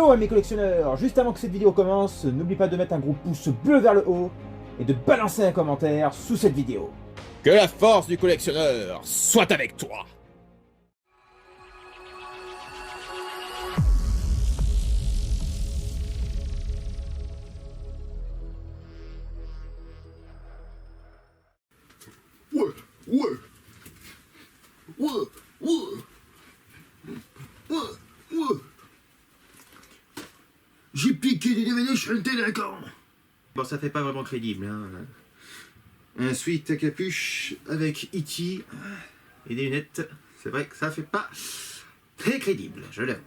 Yo mes collectionneurs, juste avant que cette vidéo commence, n'oublie pas de mettre un gros pouce bleu vers le haut et de balancer un commentaire sous cette vidéo. Que la force du collectionneur soit avec toi! J'ai piqué des DVD, je suis un délinquant. Bon, ça fait pas vraiment crédible, hein. Un sweat à capuche avec E.T. et des lunettes, c'est vrai que ça fait pas très crédible, je l'avoue.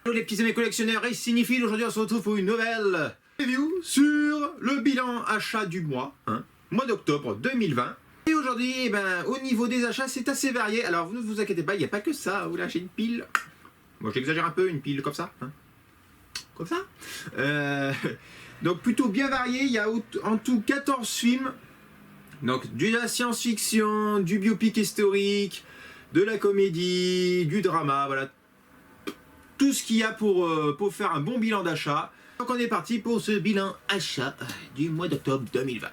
Bonjour les petits amis collectionneurs et cinéphiles, aujourd'hui on se retrouve pour une nouvelle review sur le bilan achat du mois, mois d'octobre 2020. Et aujourd'hui, eh ben, au niveau des achats, c'est assez varié. Alors ne vous inquiétez pas, il n'y a pas que ça. Oula, j'ai une pile. Bon, j'exagère un peu, une pile comme ça. Comme ça. Donc plutôt bien varié. Il y a en tout 14 films. Donc de la science-fiction, du biopic historique, de la comédie, du drama, voilà. Tout ce qu'il y a pour faire un bon bilan d'achat. Donc on est parti pour ce bilan achat du mois d'octobre 2020.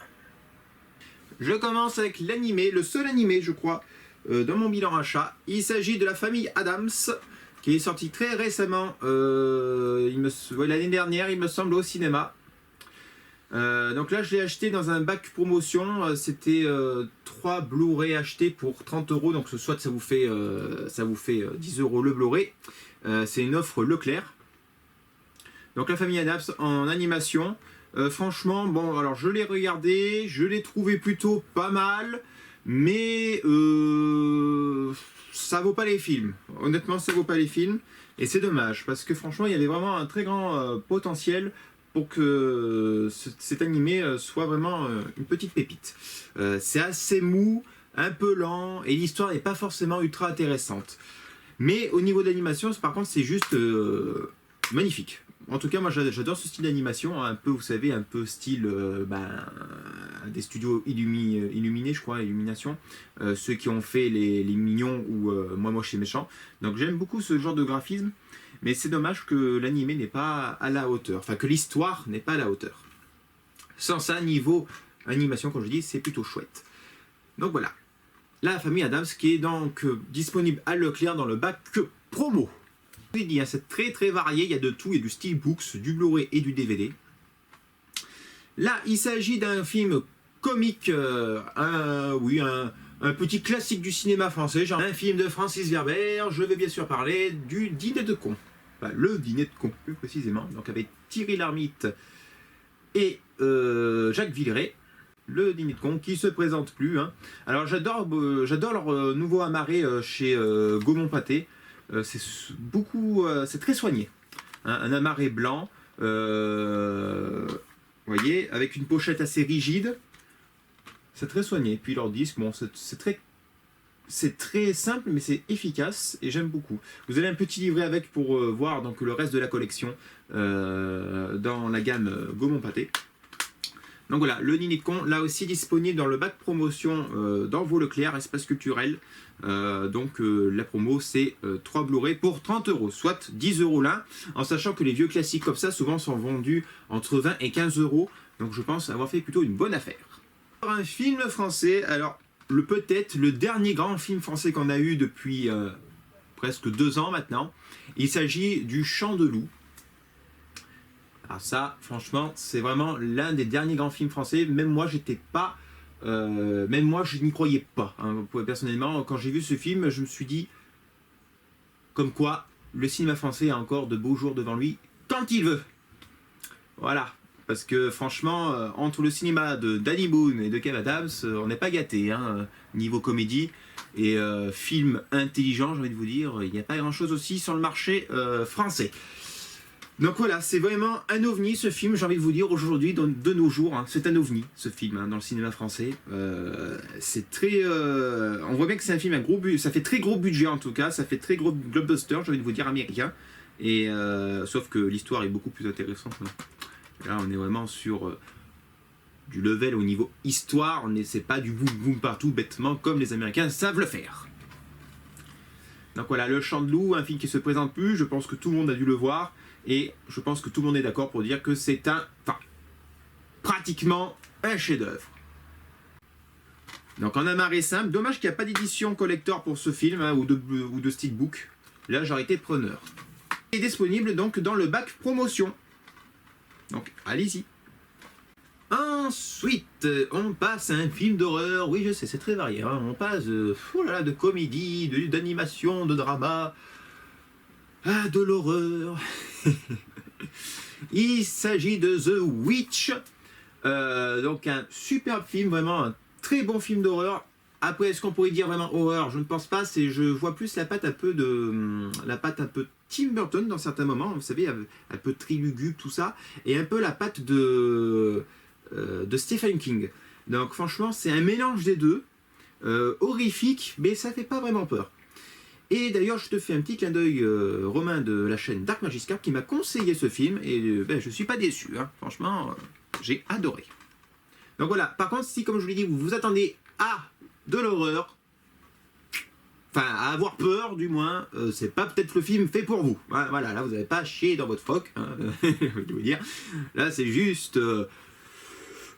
Je commence avec l'animé, le seul animé je crois, dans mon bilan achat. Il s'agit de La Famille Adams, qui est sorti très récemment, l'année dernière il me semble au cinéma. Donc là je l'ai acheté dans un bac promotion, c'était 3 Blu-ray achetés pour 30 €, donc soit ça vous fait 10 € le Blu-ray. C'est une offre Leclerc. Donc La Famille Adams en animation. Franchement, bon, alors je l'ai regardé, je l'ai trouvé plutôt pas mal, mais ça vaut pas les films. Honnêtement, ça vaut pas les films, et c'est dommage, parce que franchement, il y avait vraiment un très grand potentiel pour que cet animé soit vraiment une petite pépite. C'est assez mou, un peu lent, et l'histoire n'est pas forcément ultra intéressante. Mais au niveau d'animation, par contre, c'est juste magnifique. En tout cas, moi j'adore ce style d'animation, un peu, vous savez, un peu style des studios Illuminés, je crois, Illumination, ceux qui ont fait les Mignons ou Moi Moche et Méchant. Donc j'aime beaucoup ce genre de graphisme, mais c'est dommage que l'animé n'est pas à la hauteur, enfin que l'histoire n'est pas à la hauteur. Sans ça, niveau animation, comme je dis, c'est plutôt chouette. Donc voilà, La Famille Adams qui est donc disponible à Leclerc dans le bac promo. C'est très très varié, il y a de tout, il y a du steelbooks, du Blu-ray et du DVD. Là, il s'agit d'un film comique, un petit classique du cinéma français, genre un film de Francis Weber. Je vais bien sûr parler du Dîner de con. Enfin, le Dîner de con, plus précisément. Donc avec Thierry Lhermitte et Jacques Villeray. Le Dîner de con qui se présente plus. Alors j'adore leur nouveau amarré chez Gaumont Pâté. C'est très soigné, un amarré blanc, vous voyez, avec une pochette assez rigide, c'est très soigné. Puis leur disque, bon, c'est très simple mais c'est efficace et j'aime beaucoup. Vous avez un petit livret avec pour voir donc le reste de la collection dans la gamme Gaumont Pâté. Donc voilà, le Dîner de con, là aussi disponible dans le bac promotion dans vos Leclerc, espace culturel. La promo c'est 3 Blu-ray pour 30 €, soit 10 € l'un, en sachant que les vieux classiques comme ça souvent sont vendus entre 20 et 15 €. Donc je pense avoir fait plutôt une bonne affaire. Un film français, alors peut-être le dernier grand film français qu'on a eu depuis presque 2 ans maintenant. Il s'agit du Chant de loup. Alors ça, franchement, c'est vraiment l'un des derniers grands films français. Même moi, je n'y croyais pas. Personnellement, quand j'ai vu ce film, je me suis dit, comme quoi, le cinéma français a encore de beaux jours devant lui, quand il veut. Voilà. Parce que franchement, entre le cinéma de Danny Boone et de Kev Adams, on n'est pas gâté, niveau comédie. Et film intelligent, j'ai envie de vous dire, il n'y a pas grand-chose aussi sur le marché français. Donc voilà, c'est vraiment un ovni ce film, j'ai envie de vous dire, aujourd'hui, de nos jours, c'est un ovni ce film dans le cinéma français. C'est très... on voit bien que c'est un film à gros budget, ça fait très gros budget en tout cas, ça fait très gros blockbuster, j'ai envie de vous dire, américain. Et sauf que l'histoire est beaucoup plus intéressante. Là on est vraiment sur du level au niveau histoire, c'est pas du boum boum partout bêtement comme les Américains savent le faire. Donc voilà, Le Chant de loup, un film qui se présente plus, je pense que tout le monde a dû le voir. Et je pense que tout le monde est d'accord pour dire que c'est pratiquement un chef-d'œuvre. Donc en amarré simple, dommage qu'il n'y a pas d'édition collector pour ce film ou de steelbook. Là j'aurais été preneur. Il est disponible donc dans le bac promotion. Donc allez-y. Ensuite, on passe à un film d'horreur. Oui, je sais, c'est très varié. Hein. On passe de comédie, d'animation, de drama, de l'horreur. Il s'agit de The Witch. Donc un superbe film, vraiment un très bon film d'horreur. Après, est-ce qu'on pourrait dire vraiment horreur? Je ne pense pas. Je vois plus la patte un peu Tim Burton dans certains moments. Vous savez, un peu trilugubre, tout ça, et un peu la patte de Stephen King. Donc franchement, c'est un mélange des deux, horrifique, mais ça fait pas vraiment peur. Et d'ailleurs, je te fais un petit clin d'œil, Romain de la chaîne Dark Magic Carp, qui m'a conseillé ce film, et je suis pas déçu. Hein. Franchement, j'ai adoré. Donc voilà. Par contre, si, comme je vous l'ai dit, vous vous attendez à de l'horreur, enfin à avoir peur du moins, c'est pas peut-être le film fait pour vous. Voilà, là vous n'avez pas chié dans votre froc, hein, je vais vous dire. Là c'est juste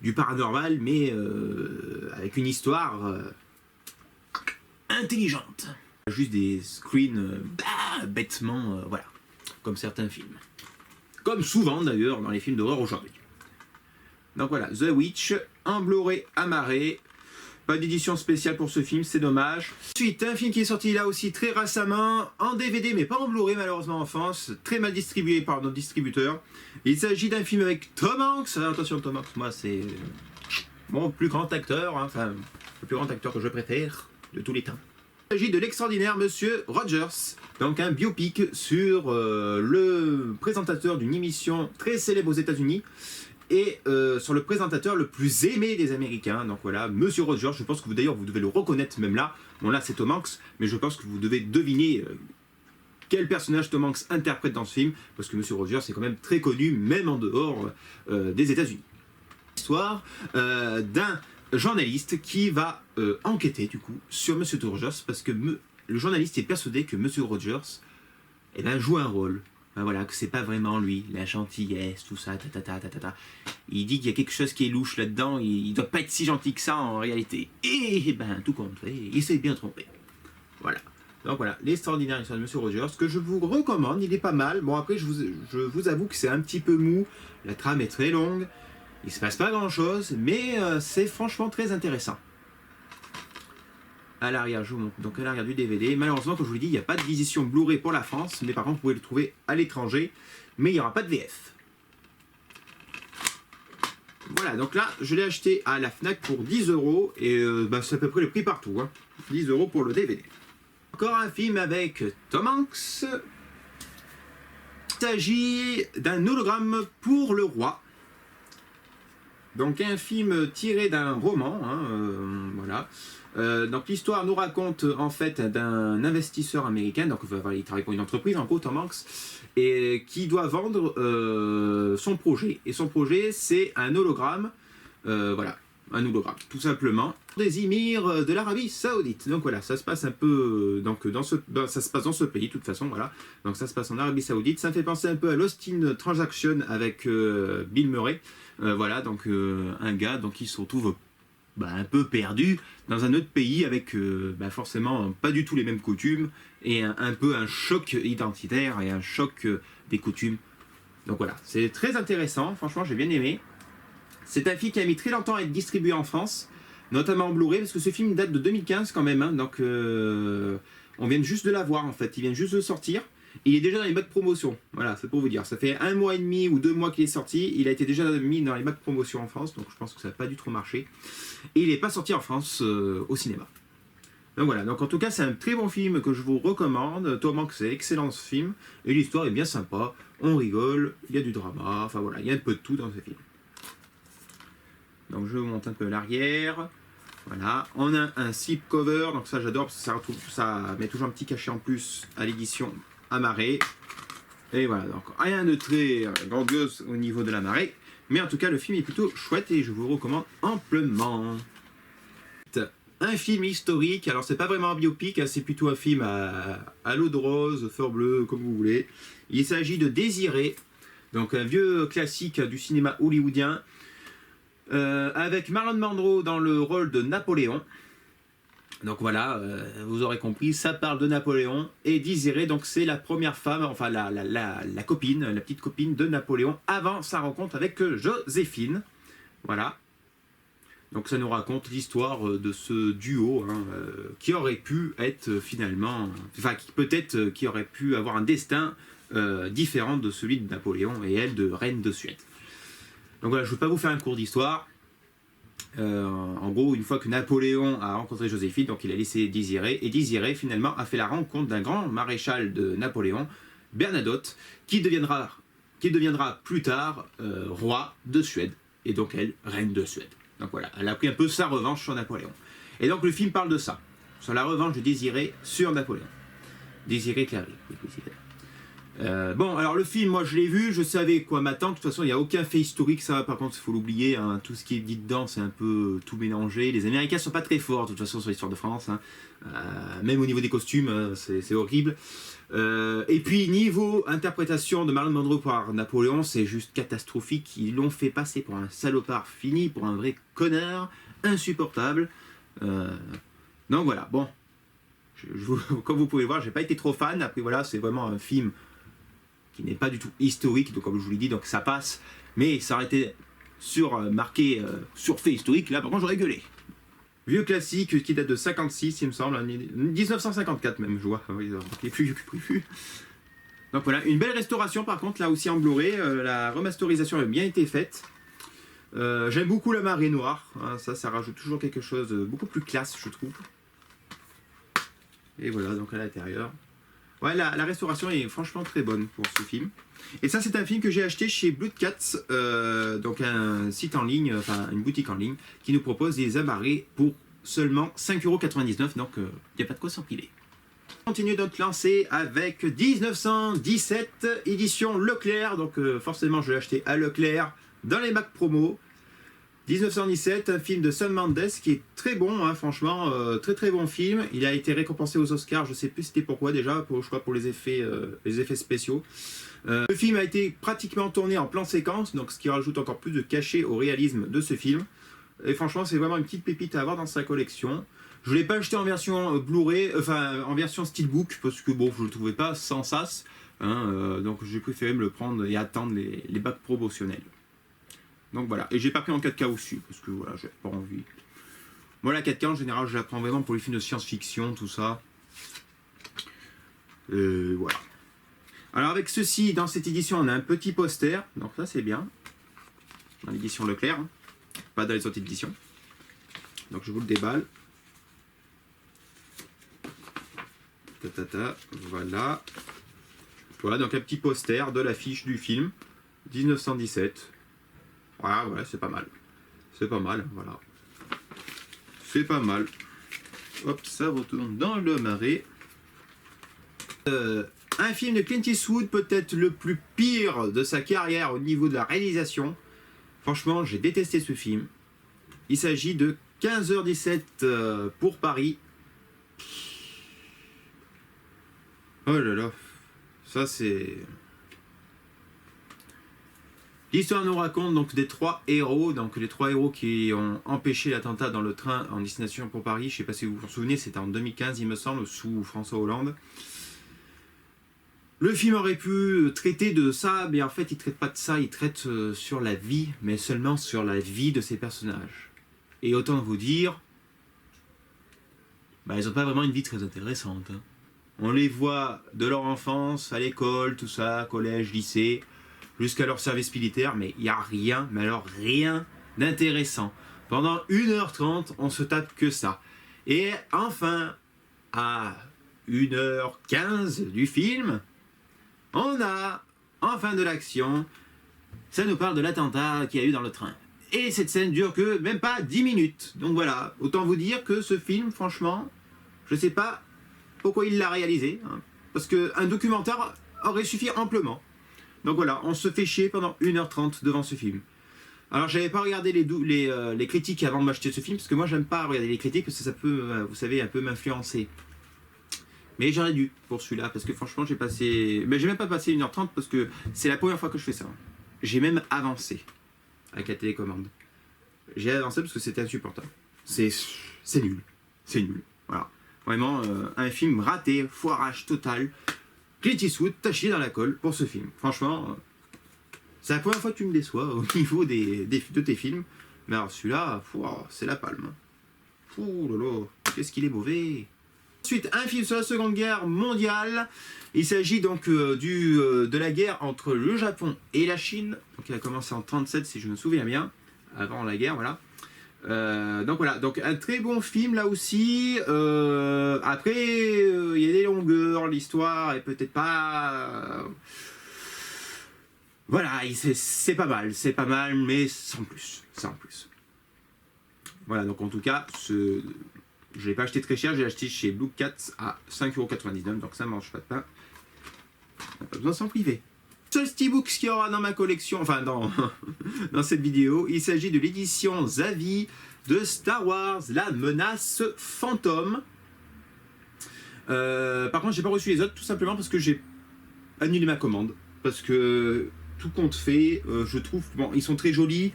du paranormal, mais avec une histoire intelligente. Juste des screens bêtement, voilà, comme certains films. Comme souvent d'ailleurs dans les films d'horreur aujourd'hui. Donc voilà, The Witch, en Blu-ray amarré. Pas d'édition spéciale pour ce film, c'est dommage. Ensuite, un film qui est sorti là aussi très récemment, en DVD, mais pas en Blu-ray malheureusement en France, très mal distribué par notre distributeur. Il s'agit d'un film avec Tom Hanks. Alors, attention, Tom Hanks, moi c'est mon plus grand acteur, hein, enfin, le plus grand acteur que je préfère de tous les temps. Il s'agit de l'extraordinaire Monsieur Rogers, donc un biopic sur le présentateur d'une émission très célèbre aux États-Unis. Et sur le présentateur le plus aimé des Américains. Donc voilà, Monsieur Rogers, je pense que d'ailleurs vous devez le reconnaître même là. Bon là c'est Tom Hanks, mais je pense que vous devez deviner quel personnage Tom Hanks interprète dans ce film, parce que Monsieur Rogers est quand même très connu, même en dehors des États-Unis. L'histoire d'un journaliste qui va enquêter du coup sur Monsieur Rogers, parce que le journaliste est persuadé que Monsieur Rogers joue un rôle. Voilà, que c'est pas vraiment lui, la gentillesse, tout ça, Il dit qu'il y a quelque chose qui est louche là-dedans, il doit pas être si gentil que ça en réalité. Et tout compte fait, il s'est bien trompé. Voilà. Donc voilà, l'extraordinaire histoire de Monsieur Rogers, que je vous recommande, il est pas mal. Bon après, je vous avoue que c'est un petit peu mou, la trame est très longue, il se passe pas grand-chose, mais c'est franchement très intéressant. À l'arrière, je vous montre donc à l'arrière du DVD. Malheureusement, comme je vous l'ai dit, il n'y a pas d'édition Blu-ray pour la France, mais par contre, vous pouvez le trouver à l'étranger, mais il n'y aura pas de VF. Voilà, donc là, je l'ai acheté à la Fnac pour 10 €, et c'est à peu près le prix partout, hein. 10 € pour le DVD. Encore un film avec Tom Hanks. Il s'agit d'un hologramme pour le roi. Donc un film tiré d'un roman, hein, voilà. Donc l'histoire nous raconte en fait d'un investisseur américain, donc il travaille pour une entreprise en gros, Tom Hanks, et qui doit vendre son projet. Et son projet c'est un hologramme, voilà, un hologramme, tout simplement, des émirs de l'Arabie Saoudite. Donc voilà, ça se passe un peu, ça se passe dans ce pays de toute façon, voilà. Donc ça se passe en Arabie Saoudite. Ça me fait penser un peu à Lost in Transaction avec Bill Murray. Voilà, donc un gars donc, qui se retrouve un peu perdu dans un autre pays avec forcément pas du tout les mêmes coutumes et un peu un choc identitaire et un choc des coutumes. Donc voilà, c'est très intéressant, franchement j'ai bien aimé. C'est un film qui a mis très longtemps à être distribué en France, notamment en Blu-ray, parce que ce film date de 2015 quand même, hein, donc on vient juste de l'avoir en fait, il vient juste de sortir. Il est déjà dans les bacs promotion, voilà, c'est pour vous dire. Ça fait 1 mois et demi ou 2 mois qu'il est sorti. Il a été déjà mis dans les bacs promotion en France, donc je pense que ça n'a pas dû trop marcher. Et il n'est pas sorti en France au cinéma. Donc voilà, donc en tout cas, c'est un très bon film que je vous recommande. Tom Hanks, c'est excellent ce film. Et l'histoire est bien sympa. On rigole, il y a du drama, enfin voilà, il y a un peu de tout dans ce film. Donc je vous montre un peu l'arrière. Voilà, on a un slipcover, donc ça j'adore parce que ça met toujours un petit cachet en plus à l'édition amarré. Et voilà, donc rien de très grandiose au niveau de la marée, mais en tout cas le film est plutôt chouette et je vous recommande amplement. un film historique. Alors c'est pas vraiment un biopic, hein, c'est plutôt un film à l'eau de rose, fleur bleue, comme vous voulez. Il s'agit de Désiré, donc un vieux classique du cinéma hollywoodien, avec Marlon Brando dans le rôle de Napoléon. Donc voilà, vous aurez compris, ça parle de Napoléon. Et Désiré, donc c'est la première femme, enfin la copine, la petite copine de Napoléon avant sa rencontre avec Joséphine. Voilà. Donc ça nous raconte l'histoire de ce duo hein, qui aurait pu être finalement, enfin peut-être qui aurait pu avoir un destin différent de celui de Napoléon et elle de reine de Suède. Donc voilà, je ne veux pas vous faire un cours d'histoire. En gros, une fois que Napoléon a rencontré Joséphine, donc il a laissé Désiré, et Désiré finalement a fait la rencontre d'un grand maréchal de Napoléon, Bernadotte, qui deviendra plus tard roi de Suède, et donc elle, reine de Suède. Donc voilà, elle a pris un peu sa revanche sur Napoléon. Et donc le film parle de ça, sur la revanche de Désiré sur Napoléon. Désiré Clary. Bon, alors le film, moi je l'ai vu, je savais quoi m'attendre. De toute façon, il n'y a aucun fait historique, ça par contre, il faut l'oublier. Hein. Tout ce qui est dit dedans, c'est un peu tout mélangé. Les Américains ne sont pas très forts, de toute façon, sur l'histoire de France. Hein. Même au niveau des costumes, c'est horrible. Et puis, niveau interprétation de Marlon Brando par Napoléon, c'est juste catastrophique. Ils l'ont fait passer pour un salopard fini, pour un vrai connard, insupportable. Donc voilà, bon. Comme vous pouvez voir, j'ai pas été trop fan. Après voilà, c'est vraiment un film qui n'est pas du tout historique, donc comme je vous l'ai dit, donc ça passe. Mais ça aurait été marqué sur fait historique, là par contre j'aurais gueulé. Vieux classique qui date de 56, il me semble, 1954 même, je vois. Plus. Donc voilà, une belle restauration par contre, là aussi en Blu-ray. La remasterisation a bien été faite. J'aime beaucoup la marée noire, hein, ça rajoute toujours quelque chose de beaucoup plus classe, je trouve. Et voilà, donc à l'intérieur. Ouais, la restauration est franchement très bonne pour ce film. Et ça, c'est un film que j'ai acheté chez Blood Cats, donc un site en ligne, enfin une boutique en ligne, qui nous propose des amarrés pour seulement 5,99 €, donc il n'y a pas de quoi s'empiler. On continue notre lancée avec 1917, édition Leclerc, donc forcément je l'ai acheté à Leclerc dans les Mac Promo. 1917, un film de Sam Mendes qui est très bon, hein, franchement, très bon film. Il a été récompensé aux Oscars, je sais plus c'était pourquoi déjà, je crois pour les effets spéciaux. Le film a été pratiquement tourné en plan séquence, donc ce qui rajoute encore plus de cachet au réalisme de ce film. Et franchement, c'est vraiment une petite pépite à avoir dans sa collection. Je ne l'ai pas acheté en version Blu-ray, enfin en version Steelbook, parce que bon, je ne le trouvais pas sans sas, hein, donc j'ai préféré me le prendre et attendre les bacs promotionnels. Donc voilà, et j'ai pas pris en 4K aussi, parce que voilà, j'ai pas envie. Moi la 4K en général, je la prends vraiment pour les films de science-fiction, tout ça. Voilà. Alors avec ceci, dans cette édition, on a un petit poster, donc ça c'est bien. Dans l'édition Leclerc, hein. Pas dans les autres éditions. Donc je vous le déballe. Voilà. Voilà, donc un petit poster de l'affiche du film, 1917. Voilà, c'est pas mal. C'est pas mal, voilà. C'est pas mal. Hop, ça retourne dans le marais. Un film de Clint Eastwood, peut-être le plus pire de sa carrière au niveau de la réalisation. Franchement, j'ai détesté ce film. Il s'agit de 15h17 pour Paris. Oh là là. Ça, c'est... L'histoire nous raconte donc des trois héros, donc les trois héros qui ont empêché l'attentat dans le train en destination pour Paris. Je ne sais pas si vous vous souvenez, c'était en 2015 il me semble, sous François Hollande. Le film aurait pu traiter de ça, mais en fait il ne traite pas de ça, il traite sur la vie, mais seulement sur la vie de ces personnages. Et autant vous dire, ils n'ont pas vraiment une vie très intéressante. Hein. On les voit de leur enfance, à l'école, tout ça, collège, lycée, jusqu'à leur service militaire, mais il n'y a rien, mais alors rien d'intéressant. Pendant 1h30, on se tape que ça. Et enfin, à 1h15 du film, on a enfin de l'action. Ça nous parle de l'attentat qu'il y a eu dans le train. Et cette scène dure que même pas 10 minutes. Donc voilà, autant vous dire que ce film, franchement, je ne sais pas pourquoi il l'a réalisé. Hein, parce qu'un documentaire aurait suffi amplement. Donc voilà, on se fait chier pendant 1h30 devant ce film. Alors j'avais pas regardé les critiques avant de m'acheter ce film, parce que moi j'aime pas regarder les critiques, parce que ça peut, vous savez, un peu m'influencer. Mais j'aurais dû pour celui-là, parce que franchement j'ai passé... Mais j'ai même pas passé 1h30, parce que c'est la première fois que je fais ça. J'ai même avancé avec la télécommande. J'ai avancé parce que c'était insupportable. C'est nul. C'est nul. Voilà. Vraiment, un film raté, foirage total. Clint Eastwood, t'as chié dans la colle pour ce film. Franchement, c'est la première fois que tu me déçois au niveau de tes films. Mais alors celui-là, c'est la palme. Ouh là là, qu'est-ce qu'il est mauvais. Ensuite, un film sur la Seconde Guerre mondiale. Il s'agit donc de la guerre entre le Japon et la Chine. Donc il a commencé en 1937 si je me souviens bien, avant la guerre, voilà. Donc voilà, donc un très bon film là aussi. Après, il y a des longueurs, l'histoire est peut-être pas... Voilà, c'est pas mal, mais sans plus, sans plus. Voilà, donc en tout cas, je ne l'ai pas acheté très cher, j'ai acheté chez Blue Cat à 5,99 €, donc ça ne mange pas de pain. On n'a pas besoin de s'en priver. Le seul steelbook qu'il y aura dans ma collection, enfin dans cette vidéo, il s'agit de l'édition Zavi de Star Wars, la menace fantôme. Par contre, j'ai pas reçu les autres, tout simplement parce que j'ai annulé ma commande. Parce que tout compte fait, je trouve, bon, ils sont très jolis,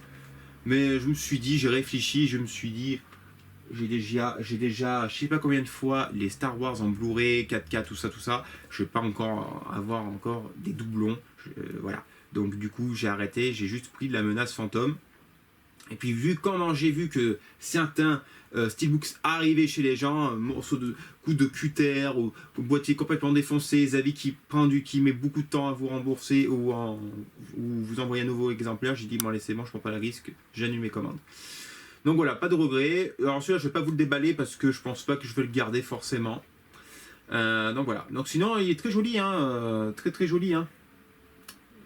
mais je me suis dit, j'ai réfléchi, je me suis dit, j'ai déjà, je sais pas combien de fois les Star Wars en Blu-ray, 4K, tout ça, je vais pas encore avoir des doublons, voilà. Donc du coup, j'ai arrêté, j'ai juste pris de la menace fantôme. Et puis comment j'ai vu que certains steelbooks arrivaient chez les gens, morceaux de coups de cutter ou boîtier complètement défoncé, Zavi qui met beaucoup de temps à vous rembourser ou vous envoyer un nouveau exemplaire, j'ai dit bon allez c'est bon, je prends pas le risque, j'annule mes commandes. Donc voilà, pas de regret. Alors celui-là je vais pas vous le déballer parce que je pense pas que je vais le garder forcément. Donc voilà. Donc sinon il est très joli, hein, très joli, hein,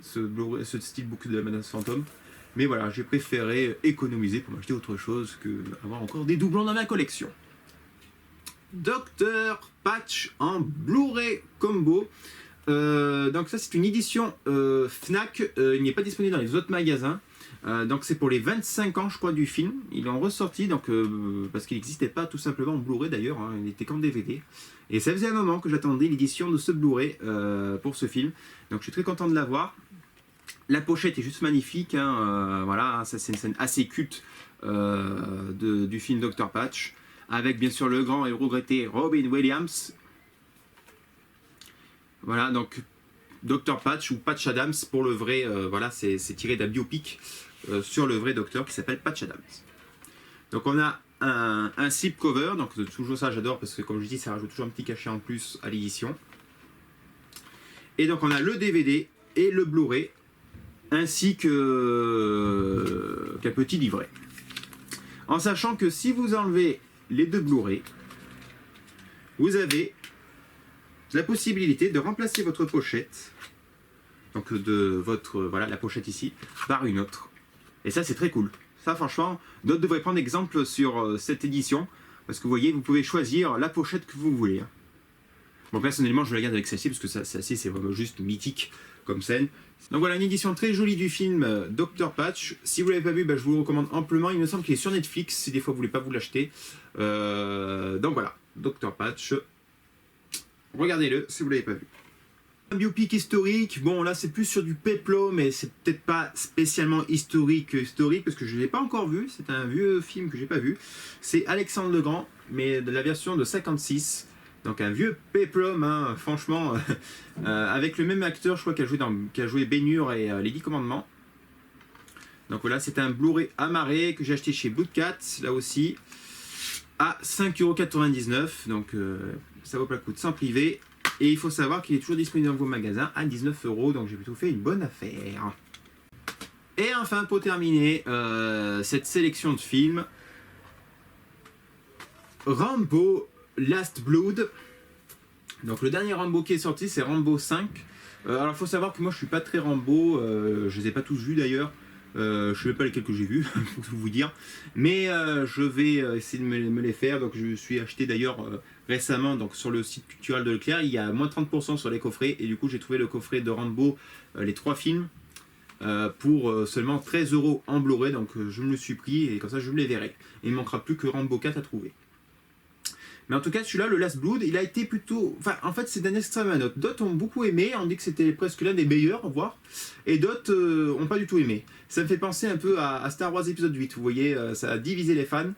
ce steelbook de la menace fantôme. Mais voilà, j'ai préféré économiser pour m'acheter autre chose que avoir encore des doublons dans ma collection. Dr Patch en Blu-ray combo. Donc ça c'est une édition Fnac, il n'est pas disponible dans les autres magasins. Donc c'est pour les 25 ans je crois du film. Ils l'ont ressorti donc, parce qu'il n'existait pas tout simplement en Blu-ray d'ailleurs, hein, il était qu'en DVD. Et ça faisait un moment que j'attendais l'édition de ce Blu-ray pour ce film. Donc je suis très content de l'avoir. La pochette est juste magnifique, hein, voilà, ça c'est une scène assez culte du film Dr Patch, avec bien sûr le grand et regretté Robin Williams. Voilà, donc Dr Patch ou Patch Adams pour le vrai, voilà, c'est tiré d'un biopic sur le vrai docteur qui s'appelle Patch Adams. Donc on a un slipcover, donc toujours ça j'adore parce que comme je dis ça rajoute toujours un petit cachet en plus à l'édition. Et donc on a le DVD et le Blu-ray, ainsi qu'un petit livret. En sachant que si vous enlevez les deux Blu-ray, vous avez la possibilité de remplacer votre pochette, donc de votre, voilà, la pochette ici, par une autre. Et ça c'est très cool. Ça franchement, d'autres devraient prendre exemple sur cette édition, parce que vous voyez, vous pouvez choisir la pochette que vous voulez. Bon, personnellement je la garde avec celle-ci, parce que celle-ci c'est vraiment juste mythique comme scène. Donc voilà, une édition très jolie du film Dr Patch. Si vous ne l'avez pas vu, je vous le recommande amplement. Il me semble qu'il est sur Netflix, si des fois vous ne voulez pas vous l'acheter. Donc voilà, Dr Patch. Regardez-le si vous ne l'avez pas vu. Un biopic historique, bon là c'est plus sur du péplum, mais c'est peut-être pas spécialement historique, parce que je ne l'ai pas encore vu. C'est un vieux film que j'ai pas vu. C'est Alexandre le Grand, mais de la version de 56. Donc un vieux péplum, hein, franchement, avec le même acteur, je crois, qui a joué Ben-Hur et les 10 commandements. Donc voilà, c'est un Blu-ray amarré que j'ai acheté chez Blue Cat, là aussi, à 5,99 €. Donc ça vaut pas le coup de s'en priver. Et il faut savoir qu'il est toujours disponible dans vos magasins à 19 €, donc j'ai plutôt fait une bonne affaire. Et enfin, pour terminer cette sélection de films, Rambo Last Blood. Donc le dernier Rambo qui est sorti, c'est Rambo 5. Alors il faut savoir que moi je suis pas très Rambo, je les ai pas tous vus d'ailleurs. Je sais même pas lesquels que j'ai vus, pour tout vous dire. Mais je vais essayer de me les faire. Donc je me suis acheté d'ailleurs récemment donc, sur le site culturel de Leclerc. Il y a moins 30% sur les coffrets. Et du coup j'ai trouvé le coffret de Rambo, les 3 films. pour seulement 13 € en Blu-ray. Donc je me le suis pris et comme ça je me les verrai. Il ne manquera plus que Rambo 4 à trouver. Mais en tout cas, celui-là, le Last Blood, il a été plutôt... Enfin, en fait, c'est d'un extrême à d'autres. D'autres ont beaucoup aimé, on dit que c'était presque l'un des meilleurs, voire. Et d'autres n'ont pas du tout aimé. Ça me fait penser un peu à Star Wars épisode 8, vous voyez, ça a divisé les fans.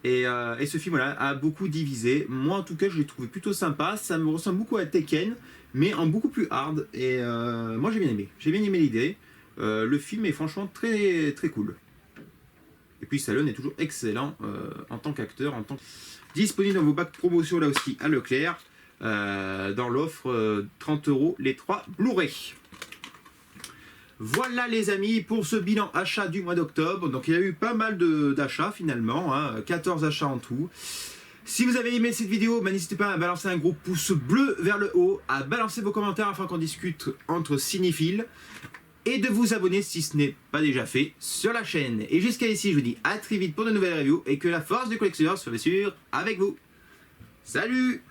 Et ce film-là a beaucoup divisé. Moi, en tout cas, je l'ai trouvé plutôt sympa. Ça me ressemble beaucoup à Tekken, mais en beaucoup plus hard. Et moi, j'ai bien aimé. J'ai bien aimé l'idée. Le film est franchement très, très cool. Et puis, Stallone est toujours excellent en tant qu'acteur, en tant que... Disponible dans vos bacs promotion là aussi à Leclerc, dans l'offre 30 € les 3 Blu-ray. Voilà les amis pour ce bilan achat du mois d'octobre. Donc il y a eu pas mal d'achats finalement, 14 achats en tout. Si vous avez aimé cette vidéo, n'hésitez pas à balancer un gros pouce bleu vers le haut, à balancer vos commentaires afin qu'on discute entre cinéphiles. Et de vous abonner si ce n'est pas déjà fait sur la chaîne. Et jusqu'à ici, je vous dis à très vite pour de nouvelles reviews et que la force du collectionneur soit bien sûr avec vous. Salut!